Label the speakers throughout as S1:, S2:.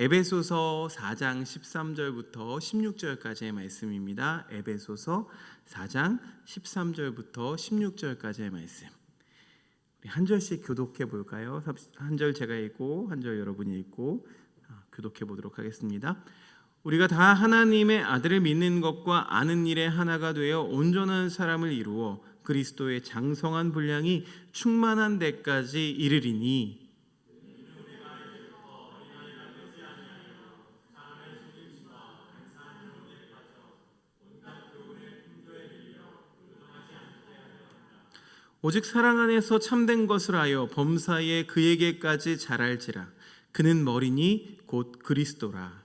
S1: 에베소서 4장 13절부터 16절까지의 말씀입니다. 에베소서 4장 13절부터 16절까지의 말씀. 우리 한 절씩 교독해 볼까요? 한 절 제가 읽고 한 절 여러분이 읽고 교독해 보도록 하겠습니다. 우리가 다 하나님의 아들을 믿는 것과 아는 일에 하나가 되어 온전한 사람을 이루어 그리스도의 장성한 분량이 충만한 데까지 이르리니 오직 사랑 안에서 참된 것을 하여 범사에 그에게까지 자랄지라. 그는 머리니 곧 그리스도라.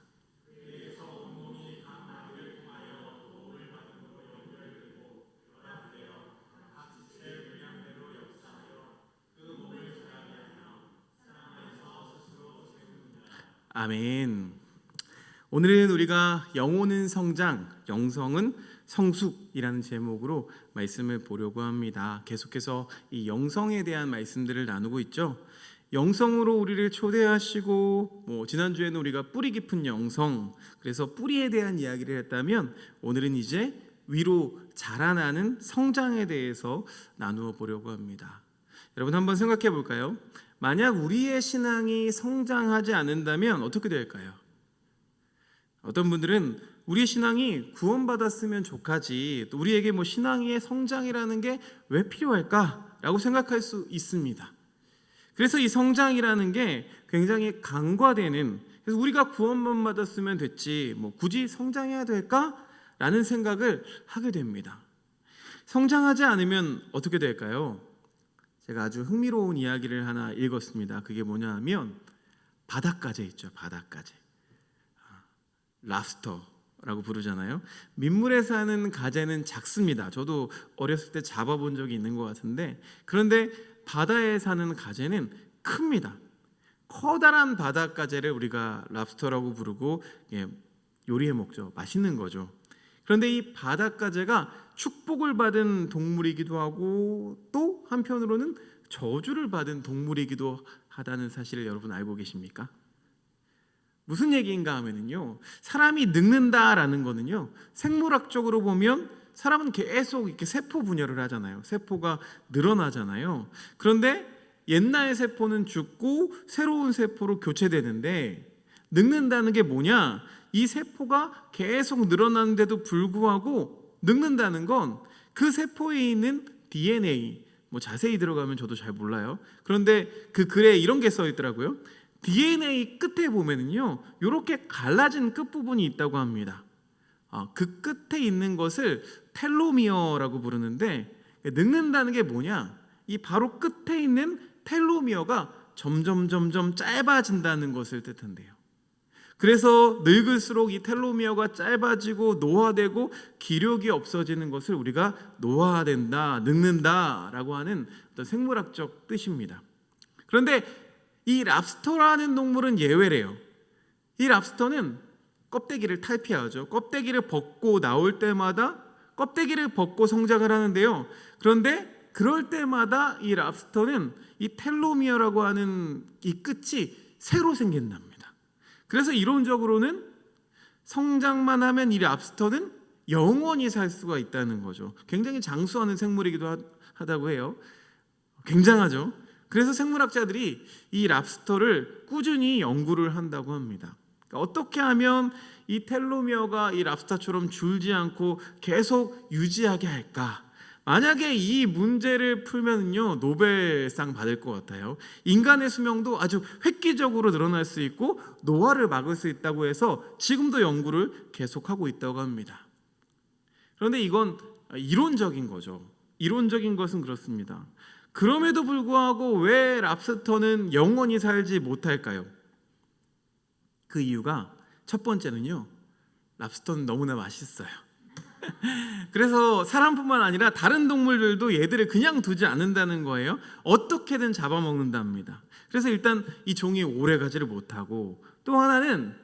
S1: 아멘. 오늘은 우리가 영혼은 성장, 영성은 성숙이라는 제목으로 말씀을 보려고 합니다. 계속해서 이 영성에 대한 말씀들을 나누고 있죠. 영성으로 우리를 초대하시고 지난주에는 우리가 뿌리 깊은 영성, 그래서 뿌리에 대한 이야기를 했다면 오늘은 이제 위로 자라나는 성장에 대해서 나누어 보려고 합니다. 여러분 한번 생각해 볼까요? 만약 우리의 신앙이 성장하지 않는다면 어떻게 될까요? 어떤 분들은 우리의 신앙이 구원받았으면 좋겠지, 또 우리에게 신앙의 성장이라는 게 왜 필요할까라고 생각할 수 있습니다. 그래서 이 성장이라는 게 굉장히 간과되는, 그래서 우리가 구원만 받았으면 됐지 굳이 성장해야 될까라는 생각을 하게 됩니다. 성장하지 않으면 어떻게 될까요? 제가 아주 흥미로운 이야기를 하나 읽었습니다. 그게 뭐냐 하면 바닷가재 있죠. 바닷가재. 랍스터라고 부르잖아요. 민물에 사는 가재는 작습니다. 저도 어렸을 때 잡아본 적이 있는 것 같은데, 그런데 바다에 사는 가재는 큽니다. 커다란 바닷가재를 우리가 랍스터라고 부르고 요리해 먹죠. 맛있는 거죠. 그런데 이 바닷가재가 축복을 받은 동물이기도 하고 또 한편으로는 저주를 받은 동물이기도 하다는 사실을 여러분 알고 계십니까? 무슨 얘기인가 하면요, 사람이 늙는다라는 거는요, 생물학적으로 보면 사람은 계속 이렇게 세포 분열을 하잖아요. 세포가 늘어나잖아요. 그런데 옛날 세포는 죽고 새로운 세포로 교체되는데, 늙는다는 게 뭐냐? 이 세포가 계속 늘어나는데도 불구하고 늙는다는 건 그 세포에 있는 DNA, 자세히 들어가면 저도 잘 몰라요. 그런데 그 글에 이런 게 써 있더라고요. DNA 끝에 보면은요, 이렇게 갈라진 끝부분이 있다고 합니다. 그 끝에 있는 것을 텔로미어라고 부르는데, 늙는다는 게 뭐냐? 이 바로 끝에 있는 텔로미어가 점점 짧아진다는 것을 뜻한대요. 그래서 늙을수록 이 텔로미어가 짧아지고 노화되고 기력이 없어지는 것을 우리가 노화된다, 늙는다라고 하는 어떤 생물학적 뜻입니다. 그런데 이 랍스터라는 동물은 예외래요. 이 랍스터는 껍데기를 탈피하죠. 껍데기를 벗고 나올 때마다 껍데기를 벗고 성장을 하는데요. 그런데 그럴 때마다 이 랍스터는 이 텔로미어라고 하는 이 끝이 새로 생긴답니다. 그래서 이론적으로는 성장만 하면 이 랍스터는 영원히 살 수가 있다는 거죠. 굉장히 장수하는 생물이기도 하다고 해요. 굉장하죠. 그래서 생물학자들이 이 랍스터를 꾸준히 연구를 한다고 합니다. 그러니까 어떻게 하면 이 텔로미어가 이 랍스터처럼 줄지 않고 계속 유지하게 할까? 만약에 이 문제를 풀면요, 노벨상 받을 것 같아요. 인간의 수명도 아주 획기적으로 늘어날 수 있고 노화를 막을 수 있다고 해서 지금도 연구를 계속하고 있다고 합니다. 그런데 이건 이론적인 거죠. 이론적인 것은 그렇습니다. 그럼에도 불구하고 왜 랍스터는 영원히 살지 못할까요? 그 이유가 첫 번째는요, 랍스터는 너무나 맛있어요. 그래서 사람뿐만 아니라 다른 동물들도 얘들을 그냥 두지 않는다는 거예요. 어떻게든 잡아먹는답니다. 그래서 일단 이 종이 오래 가지를 못하고, 또 하나는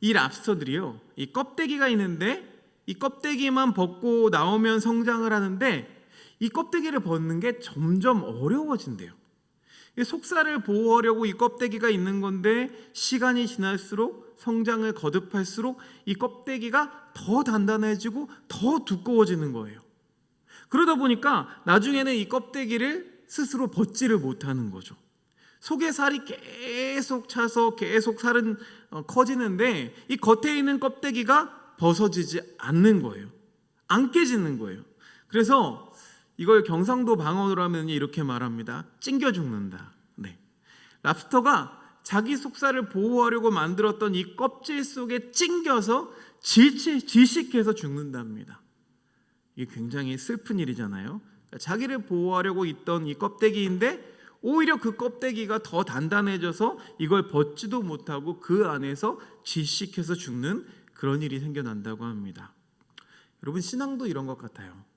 S1: 이 랍스터들이요, 이 껍데기가 있는데 이 껍데기만 벗고 나오면 성장을 하는데 이 껍데기를 벗는 게 점점 어려워진대요. 이 속살을 보호하려고 이 껍데기가 있는 건데 시간이 지날수록 성장을 거듭할수록 이 껍데기가 더 단단해지고 더 두꺼워지는 거예요. 그러다 보니까 나중에는 이 껍데기를 스스로 벗지를 못하는 거죠. 속에 살이 계속 차서 계속 살은 커지는데 이 겉에 있는 껍데기가 벗어지지 않는 거예요. 안 깨지는 거예요. 그래서 이걸 경상도 방언으로 하면 이렇게 말합니다. 찡겨 죽는다. 네. 랍스터가 자기 속살을 보호하려고 만들었던 이 껍질 속에 찡겨서 질식해서 죽는답니다. 이게 굉장히 슬픈 일이잖아요. 자기를 보호하려고 있던 이 껍데기인데 오히려 그 껍데기가 더 단단해져서 이걸 벗지도 못하고 그 안에서 질식해서 죽는 그런 일이 생겨난다고 합니다. 여러분, 신앙도 이런 것 같아요.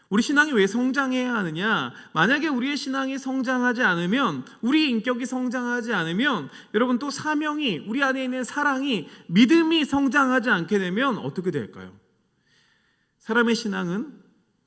S1: 우리 신앙이 왜 성장해야 하느냐? 만약에 우리의 신앙이 성장하지 않으면, 우리 인격이 성장하지 않으면, 여러분 또 사명이, 우리 안에 있는 사랑이, 믿음이 성장하지 않게 되면 어떻게 될까요? 사람의 신앙은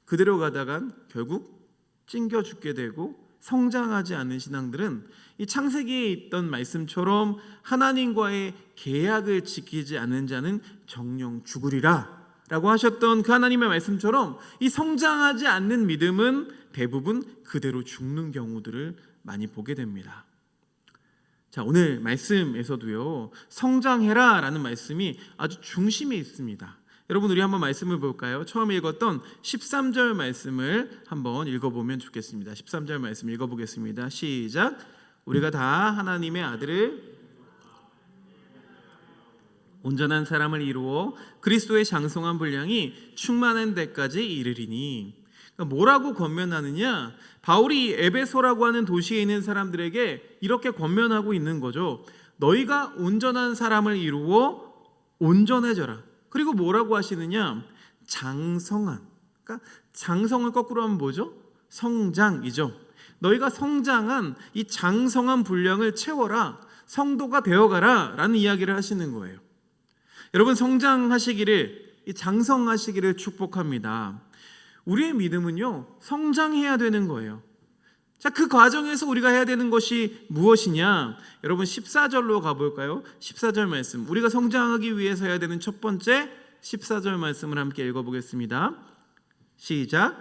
S1: 그대로 가다간 결국 찡겨 죽게 되고, 성장하지 않는 신앙들은 이 창세기에 있던 말씀처럼 하나님과의 계약을 지키지 않는 자는 정녕 죽으리라 라고 하셨던 그 하나님의 말씀처럼 이 성장하지 않는 믿음은 대부분 그대로 죽는 경우들을 많이 보게 됩니다. 자, 오늘 말씀에서도요, 성장해라 라는 말씀이 아주 중심에 있습니다. 여러분, 우리 한번 말씀을 볼까요? 처음에 읽었던 13절 말씀을 한번 읽어보면 좋겠습니다. 13절 말씀 읽어보겠습니다. 시작. 우리가 다 하나님의 아들을 온전한 사람을 이루어 그리스도의 장성한 분량이 충만한 데까지 이르리니. 뭐라고 권면하느냐? 바울이 에베소라고 하는 도시에 있는 사람들에게 이렇게 권면하고 있는 거죠. 너희가 온전한 사람을 이루어 온전해져라. 그리고 뭐라고 하시느냐? 장성한. 그러니까 장성을 거꾸로 하면 뭐죠? 성장이죠. 너희가 성장한 이 장성한 분량을 채워라. 성도가 되어가라 라는 이야기를 하시는 거예요. 여러분, 성장하시기를, 이 장성하시기를 축복합니다. 우리의 믿음은요, 성장해야 되는 거예요. 자, 그 과정에서 우리가 해야 되는 것이 무엇이냐? 여러분, 14절로 가볼까요? 14절 말씀, 우리가 성장하기 위해서 해야 되는 첫 번째 14절 말씀을 함께 읽어보겠습니다. 시작.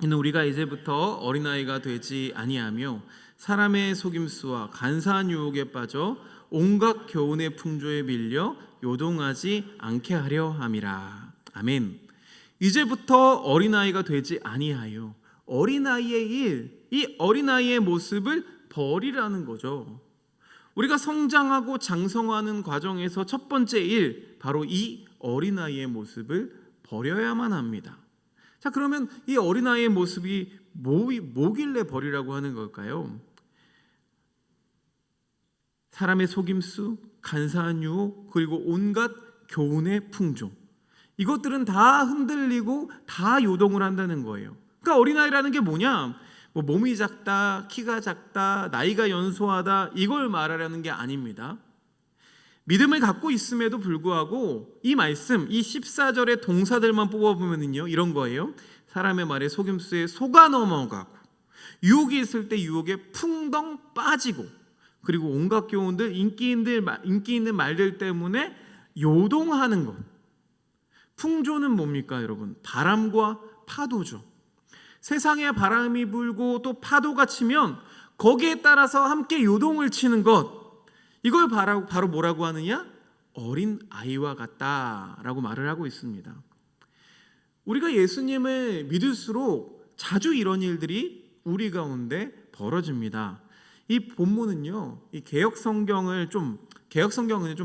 S1: 이는 우리가 이제부터 어린아이가 되지 아니하며 사람의 속임수와 간사한 유혹에 빠져 온갖 교훈의 풍조에 밀려 요동하지 않게 하려 함이라. 아멘. 이제부터 어린아이가 되지 아니하여, 어린아이의 일, 이 어린아이의 모습을 버리라는 거죠. 우리가 성장하고 장성하는 과정에서 첫 번째 일, 바로 이 어린아이의 모습을 버려야만 합니다. 자, 그러면 이 어린아이의 모습이 뭐길래 버리라고 하는 걸까요? 사람의 속임수, 간사한 유혹, 그리고 온갖 교훈의 풍조, 이것들은 다 흔들리고 다 요동을 한다는 거예요. 그러니까 어린아이라는 게 뭐냐? 뭐 몸이 작다, 키가 작다, 나이가 연소하다, 이걸 말하려는 게 아닙니다. 믿음을 갖고 있음에도 불구하고 이 말씀, 이 14절의 동사들만 뽑아보면요, 이런 거예요. 사람의 말에 속임수에 속아 넘어가고, 유혹이 있을 때 유혹에 풍덩 빠지고, 그리고 온갖 교훈들, 인기 있는 말들 때문에 요동하는 것. 풍조는 뭡니까, 여러분? 바람과 파도죠. 세상에 바람이 불고 또 파도가 치면 거기에 따라서 함께 요동을 치는 것, 이걸 바로 뭐라고 하느냐? 어린 아이와 같다라고 말을 하고 있습니다. 우리가 예수님을 믿을수록 자주 이런 일들이 우리 가운데 벌어집니다. 이 본문은요, 이 개역 성경은 좀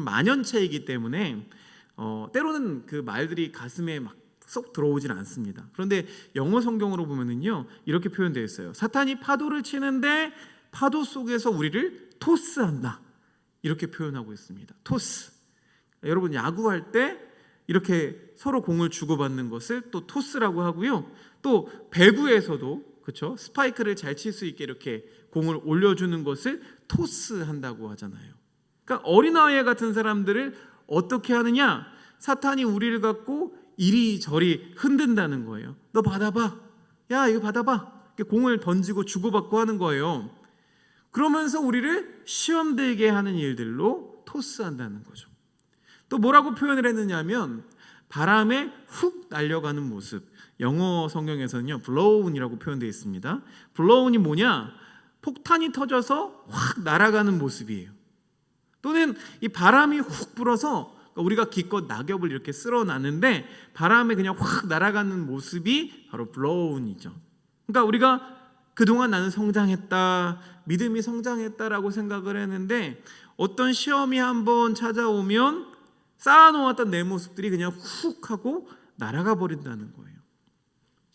S1: 만연체이기 때문에 때로는 그 말들이 가슴에 막 쏙 들어오질 않습니다. 그런데 영어 성경으로 보면은요, 이렇게 표현되어 있어요. 사탄이 파도를 치는데 파도 속에서 우리를 토스한다, 이렇게 표현하고 있습니다. 토스. 여러분, 야구할 때 이렇게 서로 공을 주고받는 것을 또 토스라고 하고요. 또 배구에서도, 그렇죠, 스파이크를 잘 칠 수 있게 이렇게 공을 올려주는 것을 토스한다고 하잖아요. 그러니까 어린아이 같은 사람들을 어떻게 하느냐? 사탄이 우리를 갖고 이리저리 흔든다는 거예요. 너 받아봐. 야, 이거 받아봐. 공을 던지고 주고받고 하는 거예요. 그러면서 우리를 시험 들게 하는 일들로 토스한다는 거죠. 또 뭐라고 표현을 했느냐면 바람에 훅 날려가는 모습. 영어 성경에서는요 blown이라고 표현되어 있습니다. blown이 뭐냐? 폭탄이 터져서 확 날아가는 모습이에요. 또는 이 바람이 훅 불어서 우리가 기껏 낙엽을 이렇게 쓸어놨는데 바람에 그냥 확 날아가는 모습이 바로 blown이죠. 그러니까 우리가 그동안 나는 성장했다, 믿음이 성장했다라고 생각을 했는데 어떤 시험이 한번 찾아오면 쌓아놓았던 내 모습들이 그냥 훅 하고 날아가 버린다는 거예요.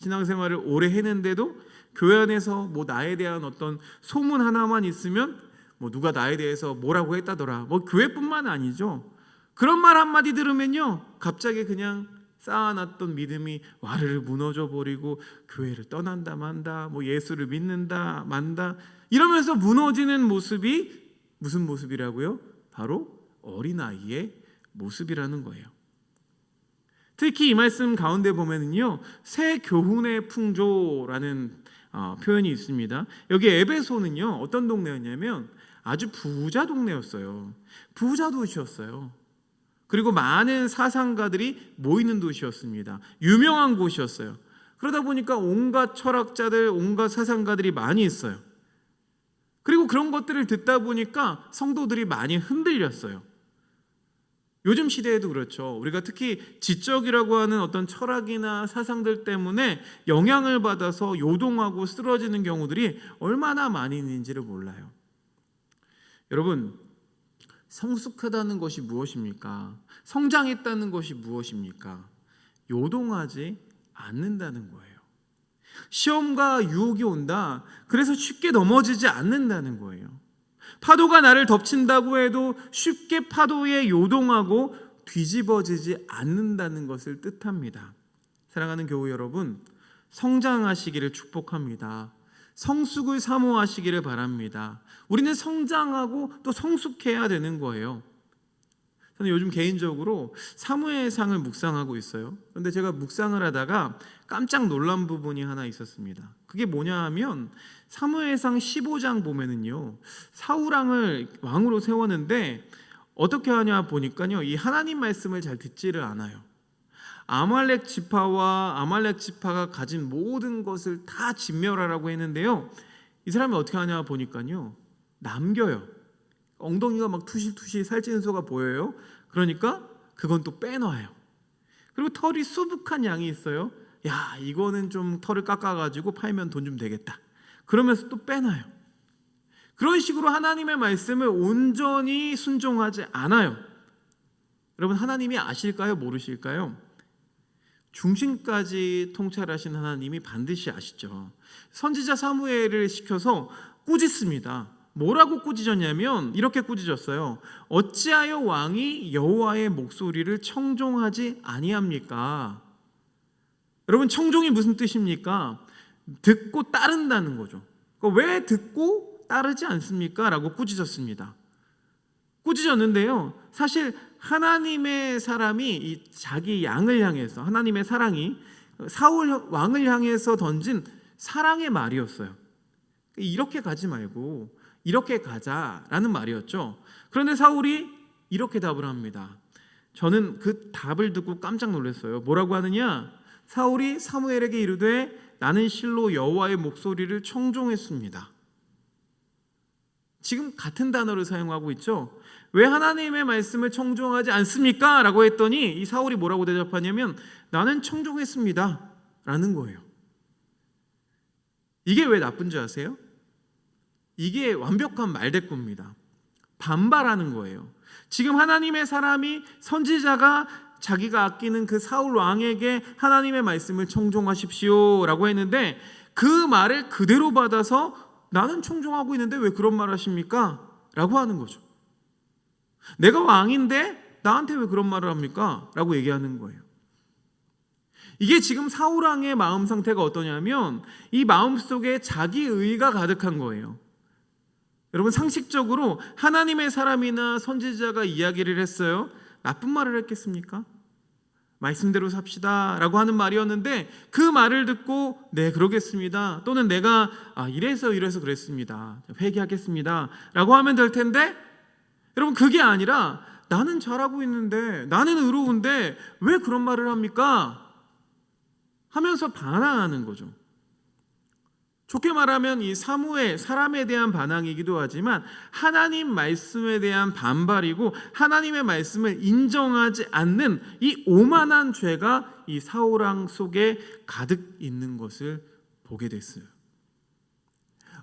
S1: 신앙생활을 오래 했는데도 교회 안에서 뭐 나에 대한 어떤 소문 하나만 있으면 뭐 누가 나에 대해서 뭐라고 했다더라, 뭐 교회뿐만 아니죠. 그런 말 한마디 들으면요 갑자기 그냥 쌓아놨던 믿음이 와르르 무너져 버리고 교회를 떠난다 만다, 뭐 예수를 믿는다 만다 이러면서 무너지는 모습이 무슨 모습이라고요? 바로 어린아이의 모습이라는 거예요. 특히 이 말씀 가운데 보면은요 새 교훈의 풍조라는 표현이 있습니다. 여기 에베소는요 어떤 동네였냐면 아주 부자 동네였어요. 부자 도시였어요. 그리고 많은 사상가들이 모이는 도시였습니다. 유명한 곳이었어요. 그러다 보니까 온갖 철학자들, 온갖 사상가들이 많이 있어요. 그리고 그런 것들을 듣다 보니까 성도들이 많이 흔들렸어요. 요즘 시대에도 그렇죠. 우리가 특히 지적이라고 하는 어떤 철학이나 사상들 때문에 영향을 받아서 요동하고 쓰러지는 경우들이 얼마나 많이 있는지를 몰라요. 여러분, 성숙하다는 것이 무엇입니까? 성장했다는 것이 무엇입니까? 요동하지 않는다는 거예요. 시험과 유혹이 온다. 그래서 쉽게 넘어지지 않는다는 거예요. 파도가 나를 덮친다고 해도 쉽게 파도에 요동하고 뒤집어지지 않는다는 것을 뜻합니다. 사랑하는 교우 여러분, 성장하시기를 축복합니다. 성숙을 사모하시기를 바랍니다. 우리는 성장하고 또 성숙해야 되는 거예요. 저는 요즘 개인적으로 사무엘상을 묵상하고 있어요. 그런데 제가 묵상을 하다가 깜짝 놀란 부분이 하나 있었습니다. 그게 뭐냐 하면 사무엘상 15장 보면은요 사울왕을 왕으로 세웠는데 어떻게 하냐 보니까요 이 하나님 말씀을 잘 듣지를 않아요. 아말렉 지파와 아말렉 지파가 가진 모든 것을 다 진멸하라고 했는데요 이 사람이 어떻게 하냐 보니까요 남겨요. 엉덩이가 막 투실투실 살찌는 소가 보여요. 그러니까 그건 또 빼놔요. 그리고 털이 수북한 양이 있어요. 야, 이거는 좀 털을 깎아가지고 팔면 돈 좀 되겠다. 그러면서 또 빼놔요. 그런 식으로 하나님의 말씀을 온전히 순종하지 않아요. 여러분, 하나님이 아실까요? 모르실까요? 중심까지 통찰하신 하나님이 반드시 아시죠. 선지자 사무엘을 시켜서 꾸짖습니다. 뭐라고 꾸짖었냐면 이렇게 꾸짖었어요. 어찌하여 왕이 여호와의 목소리를 청종하지 아니합니까? 여러분, 청종이 무슨 뜻입니까? 듣고 따른다는 거죠. 왜 듣고 따르지 않습니까? 라고 꾸짖었습니다. 꾸짖었는데요 사실 하나님의 사람이 자기 양을 향해서, 하나님의 사랑이 사울 왕을 향해서 던진 사랑의 말이었어요. 이렇게 가지 말고 이렇게 가자라는 말이었죠. 그런데 사울이 이렇게 답을 합니다. 저는 그 답을 듣고 깜짝 놀랐어요. 뭐라고 하느냐? 사울이 사무엘에게 이르되 나는 실로 여호와의 목소리를 청종했습니다. 지금 같은 단어를 사용하고 있죠. 왜 하나님의 말씀을 청종하지 않습니까? 라고 했더니 이 사울이 뭐라고 대답하냐면 나는 청종했습니다 라는 거예요. 이게 왜 나쁜 줄 아세요? 이게 완벽한 말대꾸입니다. 반발하는 거예요. 지금 하나님의 사람이, 선지자가 자기가 아끼는 그 사울 왕에게 하나님의 말씀을 청종하십시오 라고 했는데 그 말을 그대로 받아서 나는 청종하고 있는데 왜 그런 말 하십니까? 라고 하는 거죠. 내가 왕인데 나한테 왜 그런 말을 합니까? 라고 얘기하는 거예요. 이게 지금 사울 왕의 마음 상태가 어떠냐면 이 마음속에 자기의가 가득한 거예요. 여러분, 상식적으로 하나님의 사람이나 선지자가 이야기를 했어요. 나쁜 말을 했겠습니까? 말씀대로 삽시다 라고 하는 말이었는데, 그 말을 듣고 네 그러겠습니다, 또는 내가 이래서 그랬습니다, 회개하겠습니다 라고 하면 될 텐데, 여러분 그게 아니라 나는 잘하고 있는데, 나는 의로운데 왜 그런 말을 합니까? 하면서 반항하는 거죠. 좋게 말하면 이 사무엘, 사람에 대한 반항이기도 하지만 하나님 말씀에 대한 반발이고, 하나님의 말씀을 인정하지 않는 이 오만한 죄가 이 사울 왕 속에 가득 있는 것을 보게 됐어요.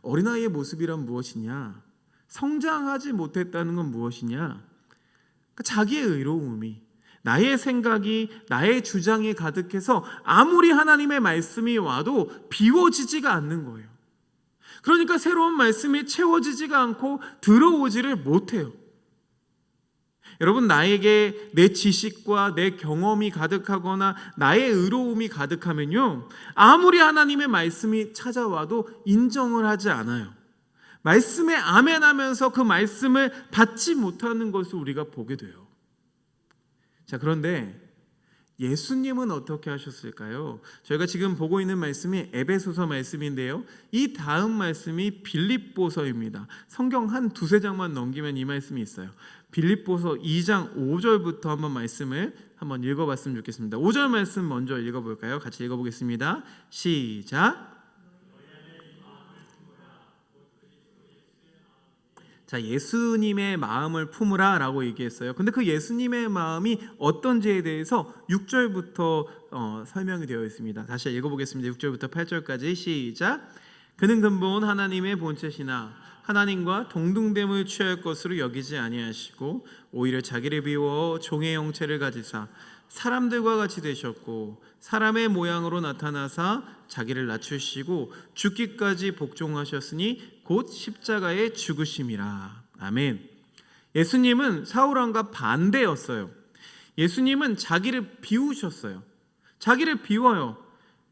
S1: 어린아이의 모습이란 무엇이냐? 성장하지 못했다는 건 무엇이냐? 자기의 의로움이, 나의 생각이, 나의 주장이 가득해서 아무리 하나님의 말씀이 와도 비워지지가 않는 거예요. 그러니까 새로운 말씀이 채워지지가 않고 들어오지를 못해요. 여러분, 나에게 내 지식과 내 경험이 가득하거나 나의 의로움이 가득하면요, 아무리 하나님의 말씀이 찾아와도 인정을 하지 않아요. 말씀에 아멘하면서 그 말씀을 받지 못하는 것을 우리가 보게 돼요. 자, 그런데 예수님은 어떻게 하셨을까요? 저희가 지금 보고 있는 말씀이 에베소서 말씀인데요, 이 다음 말씀이 빌립보서입니다. 성경 한 두세 장만 넘기면 이 말씀이 있어요. 빌립보서 2장 5절부터 한번 말씀을 한번 읽어봤으면 좋겠습니다. 5절 말씀 먼저 읽어볼까요? 같이 읽어보겠습니다. 시작. 자, 예수님의 마음을 품으라 라고 얘기했어요. 근데 그 예수님의 마음이 어떤지에 대해서 6절부터 설명이 되어 있습니다. 다시 읽어보겠습니다. 6절부터 8절까지 시작. 그는 근본 하나님의 본체시나 하나님과 동등됨을 취할 것으로 여기지 아니하시고 오히려 자기를 비워 종의 형체를 가지사 사람들과 같이 되셨고 사람의 모양으로 나타나사 자기를 낮추시고 죽기까지 복종하셨으니 곧 십자가의 죽으심이라. 아멘. 예수님은 사울 왕과 반대였어요. 예수님은 자기를 비우셨어요. 자기를 비워요.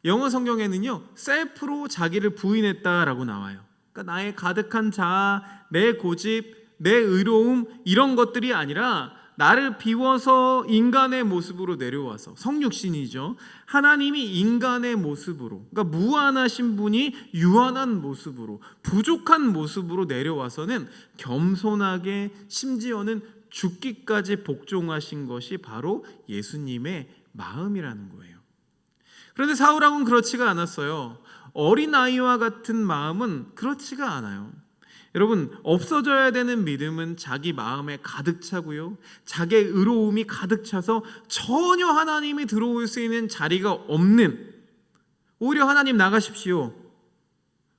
S1: 영어 성경에는요, 셀프로 자기를 부인했다라고 나와요. 그러니까 나의 가득한 자아, 내 고집, 내 의로움, 이런 것들이 아니라 나를 비워서 인간의 모습으로 내려와서, 성육신이죠, 하나님이 인간의 모습으로, 그러니까 무한하신 분이 유한한 모습으로, 부족한 모습으로 내려와서는 겸손하게, 심지어는 죽기까지 복종하신 것이 바로 예수님의 마음이라는 거예요. 그런데 사울 왕은 그렇지가 않았어요. 어린아이와 같은 마음은 그렇지가 않아요. 여러분, 없어져야 되는 믿음은 자기 마음에 가득 차고요, 자기의 의로움이 가득 차서 전혀 하나님이 들어올 수 있는 자리가 없는, 오히려 하나님 나가십시오,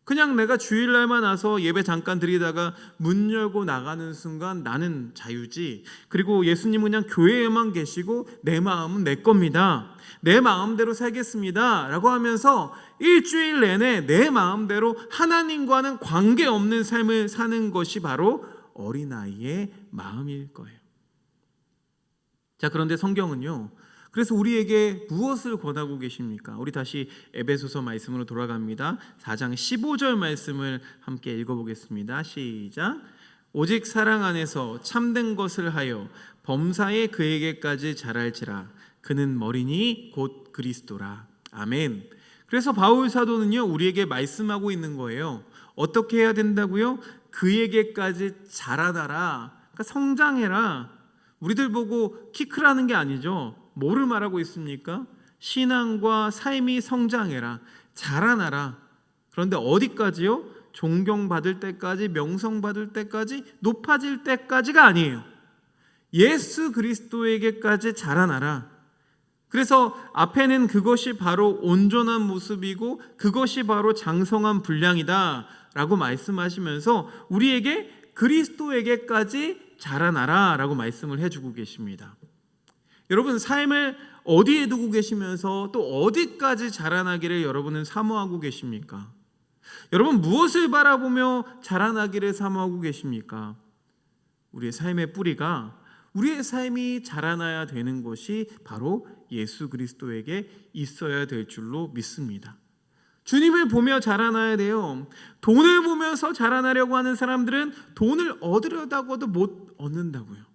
S1: 그냥 내가 주일날만 와서 예배 잠깐 드리다가 문 열고 나가는 순간 나는 자유지, 그리고 예수님은 그냥 교회에만 계시고 내 마음은 내 겁니다, 내 마음대로 살겠습니다 라고 하면서 일주일 내내 내 마음대로 하나님과는 관계없는 삶을 사는 것이 바로 어린아이의 마음일 거예요. 자, 그런데 성경은요, 그래서 우리에게 무엇을 권하고 계십니까? 우리 다시 에베소서 말씀으로 돌아갑니다. 4장 15절 말씀을 함께 읽어보겠습니다. 시작. 오직 사랑 안에서 참된 것을 하여 범사에 그에게까지 자랄지라. 그는 머리니 곧 그리스도라. 아멘. 그래서 바울 사도는요, 우리에게 말씀하고 있는 거예요. 어떻게 해야 된다고요? 그에게까지 자라나라. 그러니까 성장해라. 우리들 보고 키 크라는 게 아니죠. 뭐를 말하고 있습니까? 신앙과 삶이 성장해라, 자라나라. 그런데 어디까지요? 존경받을 때까지, 명성받을 때까지, 높아질 때까지가 아니에요. 예수 그리스도에게까지 자라나라. 그래서 앞에는 그것이 바로 온전한 모습이고 그것이 바로 장성한 분량이다 라고 말씀하시면서 우리에게 그리스도에게까지 자라나라 라고 말씀을 해주고 계십니다. 여러분, 삶을 어디에 두고 계시면서 또 어디까지 자라나기를 여러분은 사모하고 계십니까? 여러분, 무엇을 바라보며 자라나기를 사모하고 계십니까? 우리의 삶의 뿌리가, 우리의 삶이 자라나야 되는 것이 바로 예수 그리스도에게 있어야 될 줄로 믿습니다. 주님을 보며 자라나야 돼요. 돈을 보면서 자라나려고 하는 사람들은 돈을 얻으려다가도 못 얻는다고요.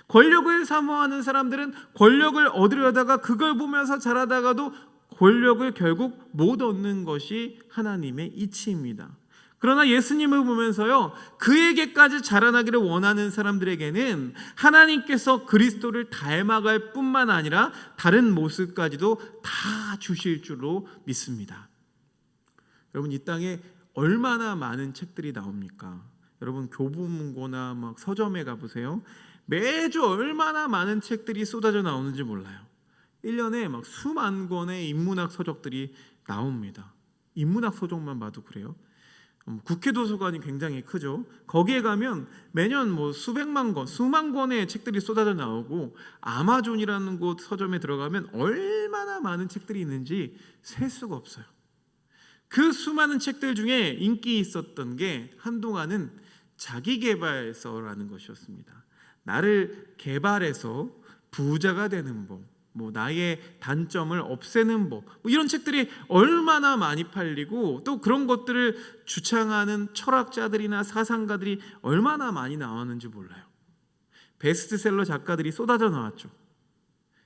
S1: 권력을 사모하는 사람들은 권력을 얻으려다가 그걸 보면서 자라다가도 권력을 결국 못 얻는 것이 하나님의 이치입니다. 그러나 예수님을 보면서요, 그에게까지 자라나기를 원하는 사람들에게는 하나님께서 그리스도를 닮아갈 뿐만 아니라 다른 모습까지도 다 주실 줄로 믿습니다. 여러분, 이 땅에 얼마나 많은 책들이 나옵니까? 여러분, 교보문고나 막 서점에 가보세요. 매주 얼마나 많은 책들이 쏟아져 나오는지 몰라요. 1년에 막 수만 권의 인문학 서적들이 나옵니다. 인문학 서적만 봐도 그래요. 국회 도서관이 굉장히 크죠. 거기에 가면 매년 뭐 수백만 권, 수만 권의 책들이 쏟아져 나오고, 아마존이라는 곳 서점에 들어가면 얼마나 많은 책들이 있는지 셀 수가 없어요. 그 수많은 책들 중에 인기 있었던 게 한동안은 자기계발서라는 것이었습니다. 나를 개발해서 부자가 되는 법, 뭐 나의 단점을 없애는 법, 뭐 이런 책들이 얼마나 많이 팔리고, 또 그런 것들을 주창하는 철학자들이나 사상가들이 얼마나 많이 나왔는지 몰라요. 베스트셀러 작가들이 쏟아져 나왔죠.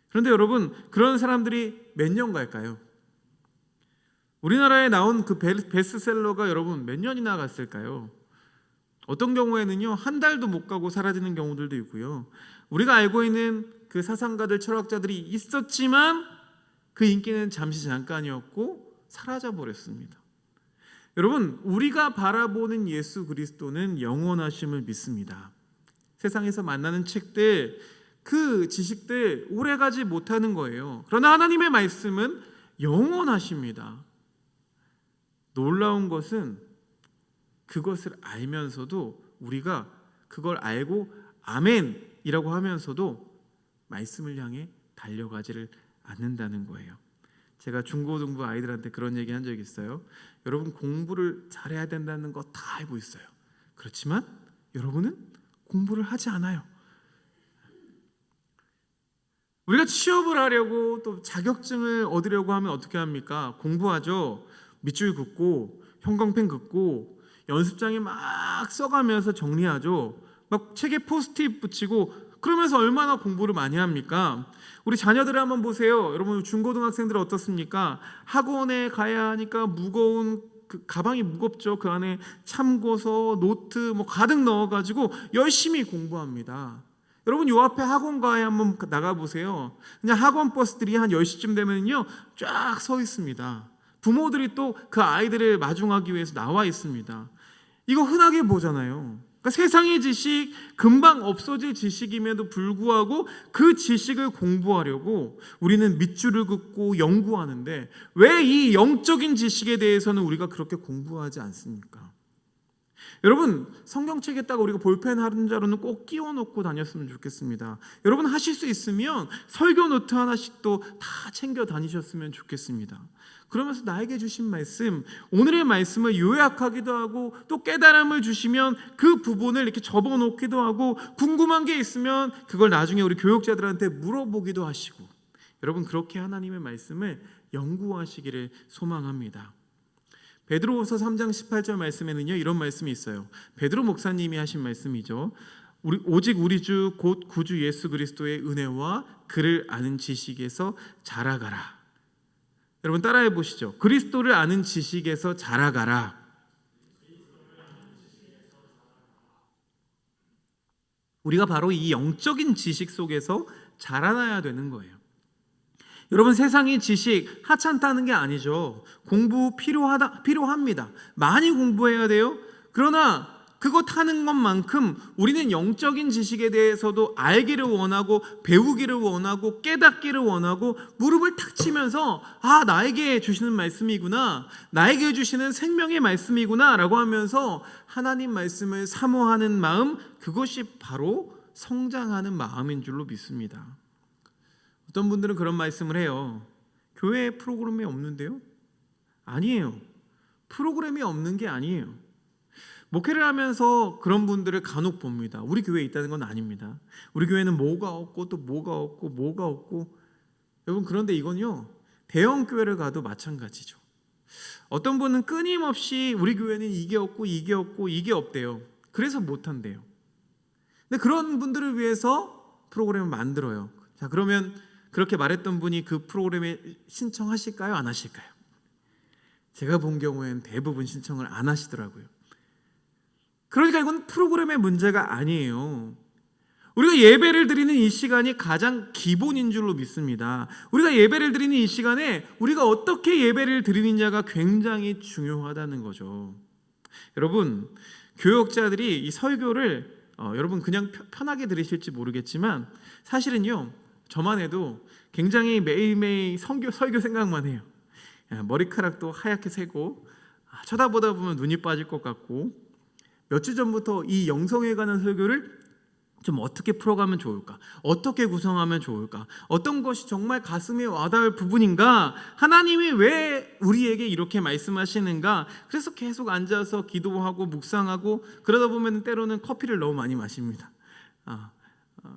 S1: 그런데 여러분, 그런 사람들이 몇 년 갈까요? 우리나라에 나온 그 베스트셀러가 여러분 몇 년이나 갔을까요? 어떤 경우에는요, 한 달도 못 가고 사라지는 경우들도 있고요. 우리가 알고 있는 그 사상가들, 철학자들이 있었지만 그 인기는 잠시 잠깐이었고 사라져 버렸습니다. 여러분, 우리가 바라보는 예수 그리스도는 영원하심을 믿습니다. 세상에서 만나는 책들, 그 지식들 오래가지 못하는 거예요. 그러나 하나님의 말씀은 영원하십니다. 놀라운 것은 그것을 알면서도 우리가 그걸 알고 아멘이라고 하면서도 말씀을 향해 달려가지를 않는다는 거예요. 제가 중고등부 아이들한테 그런 얘기 한 적이 있어요. 여러분, 공부를 잘해야 된다는 거 다 알고 있어요. 그렇지만 여러분은 공부를 하지 않아요. 우리가 취업을 하려고 또 자격증을 얻으려고 하면 어떻게 합니까? 공부하죠. 밑줄 긋고 형광펜 긋고 연습장에 막 써가면서 정리하죠. 막 책에 포스트잇 붙이고, 그러면서 얼마나 공부를 많이 합니까? 우리 자녀들을 한번 보세요. 여러분, 중고등학생들 어떻습니까? 학원에 가야 하니까 무거운 그 가방이 무겁죠. 그 안에 참고서, 노트 뭐 가득 넣어가지고 열심히 공부합니다. 여러분, 요 앞에 학원가에 한번 나가보세요. 그냥 학원 버스들이 한 10시쯤 되면요 쫙 서 있습니다. 부모들이 또 그 아이들을 마중하기 위해서 나와 있습니다. 이거 흔하게 보잖아요. 그러니까 세상의 지식, 금방 없어질 지식임에도 불구하고 그 지식을 공부하려고 우리는 밑줄을 긋고 연구하는데, 왜 이 영적인 지식에 대해서는 우리가 그렇게 공부하지 않습니까? 여러분, 성경책에다가 우리가 볼펜 한 자루는 꼭 끼워 놓고 다녔으면 좋겠습니다. 여러분, 하실 수 있으면 설교 노트 하나씩도 다 챙겨 다니셨으면 좋겠습니다. 그러면서 나에게 주신 말씀, 오늘의 말씀을 요약하기도 하고, 또 깨달음을 주시면 그 부분을 이렇게 접어놓기도 하고, 궁금한 게 있으면 그걸 나중에 우리 교육자들한테 물어보기도 하시고, 여러분, 그렇게 하나님의 말씀을 연구하시기를 소망합니다. 베드로후서 3장 18절 말씀에는요, 이런 말씀이 있어요. 베드로 목사님이 하신 말씀이죠. 오직 우리 주 곧 구주 예수 그리스도의 은혜와 그를 아는 지식에서 자라가라. 여러분, 따라해 보시죠. 그리스도를 아는 지식에서 자라가라. 우리가 바로 이 영적인 지식 속에서 자라나야 되는 거예요. 여러분, 세상의 지식 하찮다는 게 아니죠. 공부 필요합니다. 많이 공부해야 돼요. 그러나 그것 하는 것만큼 우리는 영적인 지식에 대해서도 알기를 원하고, 배우기를 원하고, 깨닫기를 원하고, 무릎을 탁 치면서 나에게 주시는 말씀이구나, 나에게 주시는 생명의 말씀이구나 라고 하면서 하나님 말씀을 사모하는 마음, 그것이 바로 성장하는 마음인 줄로 믿습니다. 어떤 분들은 그런 말씀을 해요. 교회에 프로그램이 없는데요? 아니에요. 프로그램이 없는 게 아니에요. 목회를 하면서 그런 분들을 간혹 봅니다. 우리 교회에 있다는 건 아닙니다. 우리 교회는 뭐가 없고 또 뭐가 없고 뭐가 없고. 여러분, 그런데 이건요, 대형 교회를 가도 마찬가지죠. 어떤 분은 끊임없이 우리 교회는 이게 없고 이게 없고 이게 없대요. 그래서 못한대요. 근데 그런 분들을 위해서 프로그램을 만들어요. 자, 그러면 그렇게 말했던 분이 그 프로그램에 신청하실까요? 안 하실까요? 제가 본 경우에는 대부분 신청을 안 하시더라고요. 그러니까 이건 프로그램의 문제가 아니에요. 우리가 예배를 드리는 이 시간이 가장 기본인 줄로 믿습니다. 우리가 예배를 드리는 이 시간에 우리가 어떻게 예배를 드리느냐가 굉장히 중요하다는 거죠. 여러분, 교역자들이 이 설교를 여러분 그냥 편하게 들으실지 모르겠지만 사실은요, 저만 해도 굉장히 매일매일 설교 생각만 해요. 머리카락도 하얗게 새고 쳐다보다 보면 눈이 빠질 것 같고, 몇 주 전부터 이 영성에 관한 설교를 좀 어떻게 풀어가면 좋을까? 어떻게 구성하면 좋을까? 어떤 것이 정말 가슴에 와닿을 부분인가? 하나님이 왜 우리에게 이렇게 말씀하시는가? 그래서 계속 앉아서 기도하고 묵상하고 그러다 보면 때로는 커피를 너무 많이 마십니다.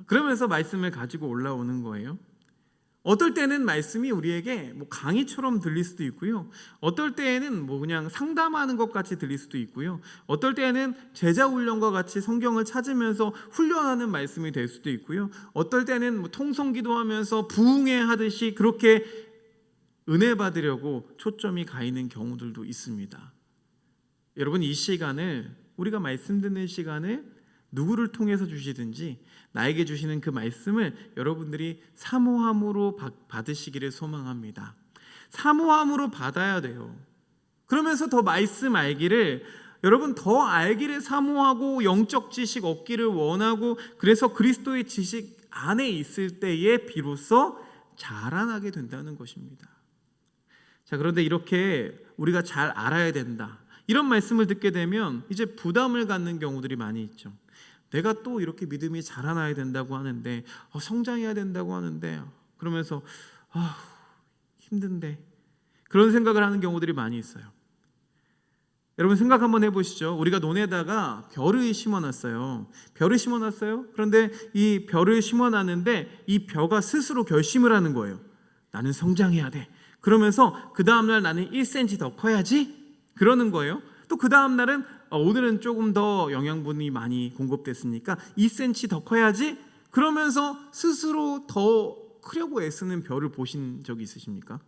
S1: 그러면서 말씀을 가지고 올라오는 거예요. 어떨 때는 말씀이 우리에게 강의처럼 들릴 수도 있고요. 어떨 때에는 그냥 상담하는 것 같이 들릴 수도 있고요. 어떨 때는 제자 훈련과 같이 성경을 찾으면서 훈련하는 말씀이 될 수도 있고요. 어떨 때는 통성 기도하면서 부흥회 하듯이 그렇게 은혜 받으려고 초점이 가 있는 경우들도 있습니다. 여러분, 이 시간을, 우리가 말씀 듣는 시간을 누구를 통해서 주시든지 나에게 주시는 그 말씀을 여러분들이 사모함으로 받으시기를 소망합니다. 사모함으로 받아야 돼요. 그러면서 더 말씀 알기를, 여러분 더 알기를 사모하고 영적 지식 얻기를 원하고, 그래서 그리스도의 지식 안에 있을 때에 비로소 자라나게 된다는 것입니다. 자, 그런데 이렇게 우리가 잘 알아야 된다, 이런 말씀을 듣게 되면 이제 부담을 갖는 경우들이 많이 있죠. 내가 또 이렇게 믿음이 자라나야 된다고 하는데, 성장해야 된다고 하는데, 그러면서 힘든데, 그런 생각을 하는 경우들이 많이 있어요. 여러분 생각 한번 해보시죠. 우리가 논에다가 벼를 심어놨어요. 벼를 심어놨어요. 그런데 이 벼를 심어놨는데 이 벼가 스스로 결심을 하는 거예요. 나는 성장해야 돼. 그러면서 그 다음날 나는 1cm 더 커야지, 그러는 거예요. 또 그 다음날은 오늘은 조금 더 영양분이 많이 공급됐으니까 2cm 더 커야지, 그러면서 스스로 더 크려고 애쓰는 벼를 보신 적이 있으십니까?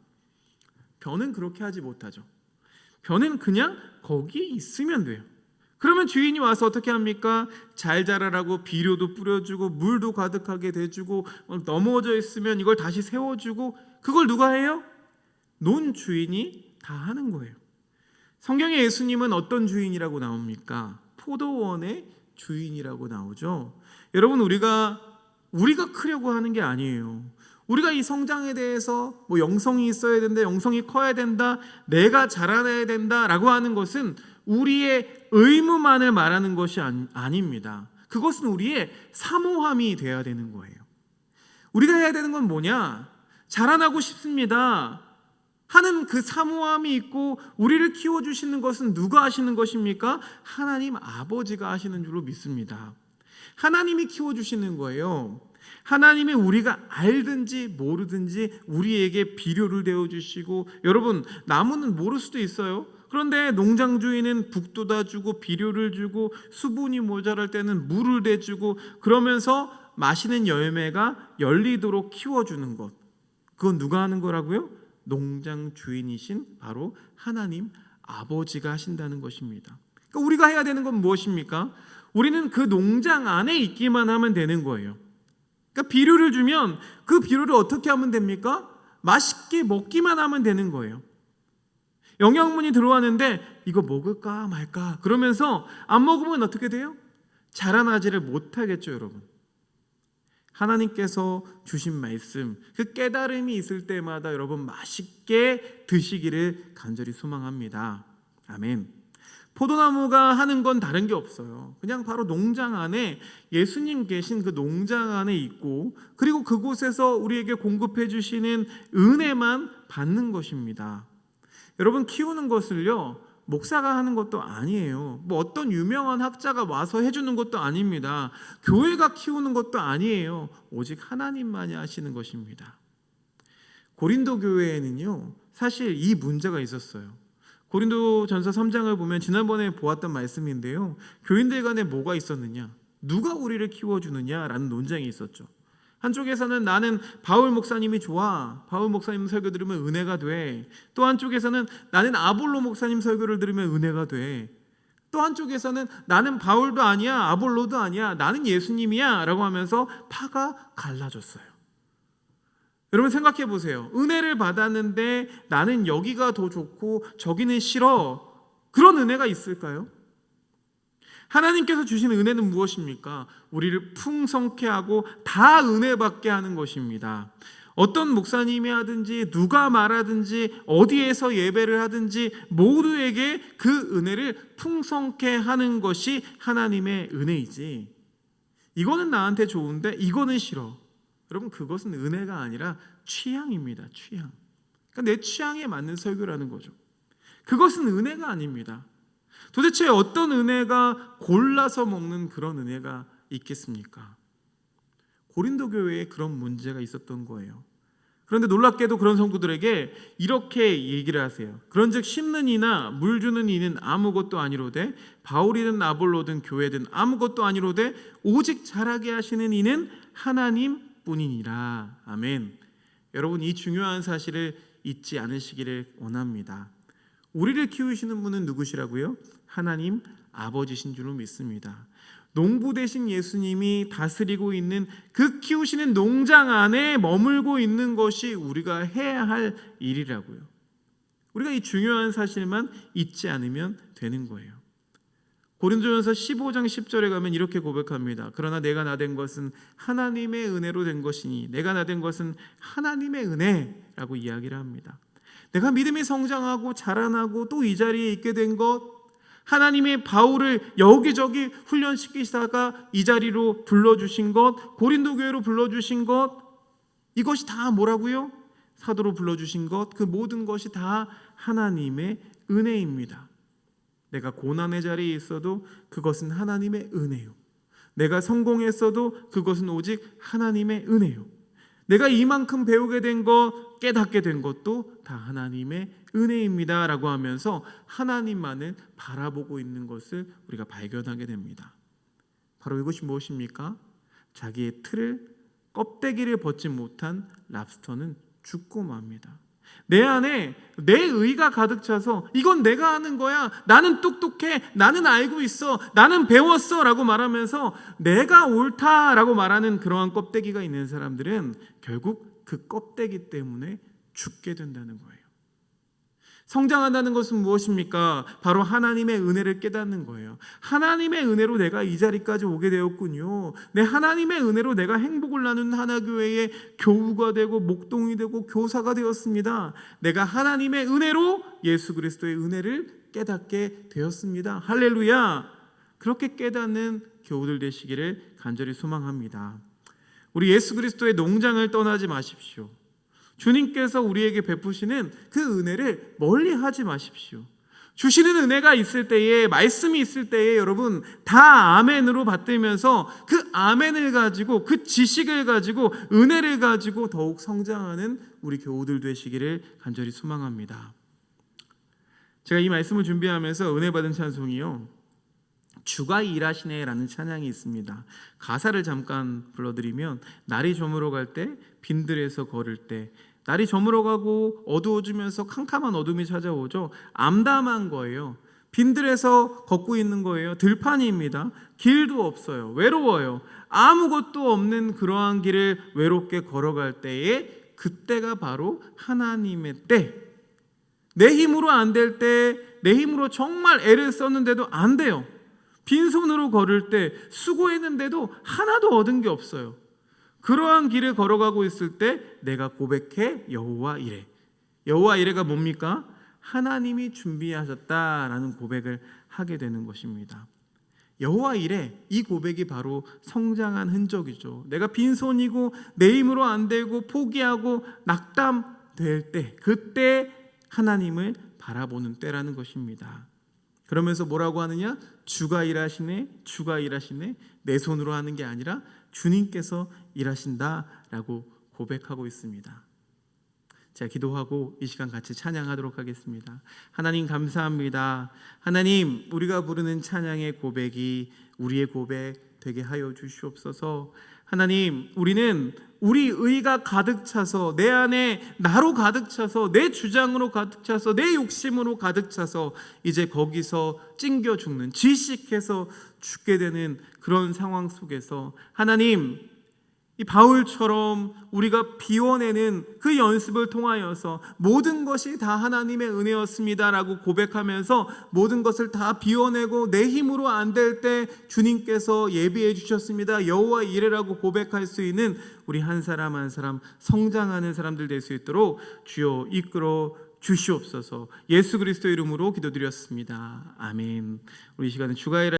S1: 벼는 그렇게 하지 못하죠. 벼는 그냥 거기 있으면 돼요. 그러면 주인이 와서 어떻게 합니까? 잘 자라라고 비료도 뿌려주고 물도 가득하게 대주고, 넘어져 있으면 이걸 다시 세워주고, 그걸 누가 해요? 논 주인이 다 하는 거예요. 성경에 예수님은 어떤 주인이라고 나옵니까? 포도원의 주인이라고 나오죠. 여러분, 우리가 크려고 하는 게 아니에요. 우리가 이 성장에 대해서 영성이 있어야 된다, 영성이 커야 된다, 내가 자라나야 된다라고 하는 것은 우리의 의무만을 말하는 것이 아닙니다. 그것은 우리의 사모함이 돼야 되는 거예요. 우리가 해야 되는 건 뭐냐? 자라나고 싶습니다 하는 그 사모함이 있고, 우리를 키워주시는 것은 누가 하시는 것입니까? 하나님 아버지가 하시는 줄로 믿습니다. 하나님이 키워주시는 거예요. 하나님이 우리가 알든지 모르든지 우리에게 비료를 대어주시고, 여러분 나무는 모를 수도 있어요. 그런데 농장 주인은 북 돋아주고 비료를 주고 수분이 모자랄 때는 물을 대주고, 그러면서 마시는 열매가 열리도록 키워주는 것, 그건 누가 하는 거라고요? 농장 주인이신 바로 하나님 아버지가 하신다는 것입니다. 그러니까 우리가 해야 되는 건 무엇입니까? 우리는 그 농장 안에 있기만 하면 되는 거예요. 그러니까 비료를 주면 그 비료를 어떻게 하면 됩니까? 맛있게 먹기만 하면 되는 거예요. 영양분이 들어왔는데 이거 먹을까 말까 그러면서 안 먹으면 어떻게 돼요? 자라나지를 못하겠죠, 여러분. 하나님께서 주신 말씀, 그 깨달음이 있을 때마다 여러분 맛있게 드시기를 간절히 소망합니다. 아멘. 포도나무가 하는 건 다른 게 없어요. 그냥 바로 농장 안에, 예수님 계신 그 농장 안에 있고, 그리고 그곳에서 우리에게 공급해 주시는 은혜만 받는 것입니다. 여러분, 키우는 것을요 목사가 하는 것도 아니에요. 어떤 유명한 학자가 와서 해주는 것도 아닙니다. 교회가 키우는 것도 아니에요. 오직 하나님만이 하시는 것입니다. 고린도 교회에는요 사실 이 문제가 있었어요. 고린도전서 3장을 보면 지난번에 보았던 말씀인데요, 교인들 간에 뭐가 있었느냐, 누가 우리를 키워주느냐라는 논쟁이 있었죠. 한쪽에서는 나는 바울 목사님이 좋아. 바울 목사님 설교 들으면 은혜가 돼. 또 한쪽에서는 나는 아볼로 목사님 설교를 들으면 은혜가 돼. 또 한쪽에서는 나는 바울도 아니야, 아볼로도 아니야, 나는 예수님이야 라고 하면서 파가 갈라졌어요. 여러분 생각해 보세요. 은혜를 받았는데 나는 여기가 더 좋고 저기는 싫어. 그런 은혜가 있을까요? 하나님께서 주신 은혜는 무엇입니까? 우리를 풍성케 하고 다 은혜 받게 하는 것입니다. 어떤 목사님이 하든지 누가 말하든지 어디에서 예배를 하든지 모두에게 그 은혜를 풍성케 하는 것이 하나님의 은혜이지, 이거는 나한테 좋은데 이거는 싫어, 여러분 그것은 은혜가 아니라 취향입니다. 취향. 그러니까 내 취향에 맞는 설교라는 거죠. 그것은 은혜가 아닙니다. 도대체 어떤 은혜가 골라서 먹는 그런 은혜가 있겠습니까? 고린도 교회에 그런 문제가 있었던 거예요. 그런데 놀랍게도 그런 성도들에게 이렇게 얘기를 하세요. 그런즉 심는 이나 물 주는 이는 아무것도 아니로되 바울이든 아볼로든 교회든 아무것도 아니로되 오직 자라게 하시는 이는 하나님뿐이니라. 아멘. 여러분 이 중요한 사실을 잊지 않으시기를 원합니다. 우리를 키우시는 분은 누구시라고요? 하나님 아버지신 줄로 믿습니다. 농부 되신 예수님이 다스리고 있는 그 키우시는 농장 안에 머물고 있는 것이 우리가 해야 할 일이라고요. 우리가 이 중요한 사실만 잊지 않으면 되는 거예요. 고린도전서 15장 10절에 가면 이렇게 고백합니다. 그러나 내가 나된 것은 하나님의 은혜로 된 것이니 내가 나된 것은 하나님의 은혜라고 이야기를 합니다. 내가 믿음이 성장하고 자라나고 또 이 자리에 있게 된 것, 하나님의 바울을 여기저기 훈련시키시다가 이 자리로 불러주신 것, 고린도 교회로 불러주신 것, 이것이 다 뭐라고요? 사도로 불러주신 것, 그 모든 것이 다 하나님의 은혜입니다. 내가 고난의 자리에 있어도 그것은 하나님의 은혜요. 내가 성공했어도 그것은 오직 하나님의 은혜요. 내가 이만큼 배우게 된 것, 깨닫게 된 것도 다 하나님의 은혜입니다 라고 하면서 하나님만을 바라보고 있는 것을 우리가 발견하게 됩니다. 바로 이것이 무엇입니까? 자기의 틀을, 껍데기를 벗지 못한 랍스터는 죽고 맙니다. 내 안에 내 의가 가득 차서 이건 내가 하는 거야, 나는 똑똑해, 나는 알고 있어, 나는 배웠어 라고 말하면서 내가 옳다라고 말하는 그러한 껍데기가 있는 사람들은 결국 그 껍데기 때문에 죽게 된다는 거예요. 성장한다는 것은 무엇입니까? 바로 하나님의 은혜를 깨닫는 거예요. 하나님의 은혜로 내가 이 자리까지 오게 되었군요. 내 하나님의 은혜로 내가 행복을 나누는 하나교회의 교우가 되고 목동이 되고 교사가 되었습니다. 내가 하나님의 은혜로 예수 그리스도의 은혜를 깨닫게 되었습니다. 할렐루야. 그렇게 깨닫는 교우들 되시기를 간절히 소망합니다. 우리 예수 그리스도의 농장을 떠나지 마십시오. 주님께서 우리에게 베푸시는 그 은혜를 멀리하지 마십시오. 주시는 은혜가 있을 때에, 말씀이 있을 때에 여러분 다 아멘으로 받들면서 그 아멘을 가지고, 그 지식을 가지고, 은혜를 가지고 더욱 성장하는 우리 교우들 되시기를 간절히 소망합니다. 제가 이 말씀을 준비하면서 은혜 받은 찬송이요, 주가 일하시네 라는 찬양이 있습니다. 가사를 잠깐 불러드리면, 날이 저물어 갈 때, 빈들에서 걸을 때, 날이 저물어가고 어두워지면서 캄캄한 어둠이 찾아오죠. 암담한 거예요. 빈들에서 걷고 있는 거예요. 들판입니다. 길도 없어요. 외로워요. 아무것도 없는 그러한 길을 외롭게 걸어갈 때에, 그때가 바로 하나님의 때. 내 힘으로 안 될 때, 내 힘으로 정말 애를 썼는데도 안 돼요. 빈손으로 걸을 때, 수고했는데도 하나도 얻은 게 없어요. 그러한 길을 걸어가고 있을 때 내가 고백해, 여호와 이레. 여호와 이레가 뭡니까? 하나님이 준비하셨다라는 고백을 하게 되는 것입니다. 여호와 이레, 이 고백이 바로 성장한 흔적이죠. 내가 빈손이고 내 힘으로 안 되고 포기하고 낙담될 때, 그때 하나님을 바라보는 때라는 것입니다. 그러면서 뭐라고 하느냐? 주가 일하시네, 주가 일하시네. 내 손으로 하는 게 아니라 주님께서 일하신다라고 고백하고 있습니다. 제가 기도하고 이 시간 같이 찬양하도록 하겠습니다. 하나님 감사합니다. 하나님, 우리가 부르는 찬양의 고백이 우리의 고백 되게 하여 주시옵소서. 하나님, 우리는 우리 의가 가득 차서 내 안에 나로 가득 차서 내 주장으로 가득 차서 내 욕심으로 가득 차서 이제 거기서 찡겨 죽는, 질식해서 죽게 되는 그런 상황 속에서 하나님, 이 바울처럼 우리가 비워내는 그 연습을 통하여서 모든 것이 다 하나님의 은혜였습니다라고 고백하면서 모든 것을 다 비워내고 내 힘으로 안 될 때 주님께서 예비해 주셨습니다, 여호와 이레라고 고백할 수 있는 우리 한 사람 한 사람 성장하는 사람들 될 수 있도록 주여 이끌어 주시옵소서. 예수 그리스도 이름으로 기도드렸습니다. 아멘. 우리 이 시간은 주가일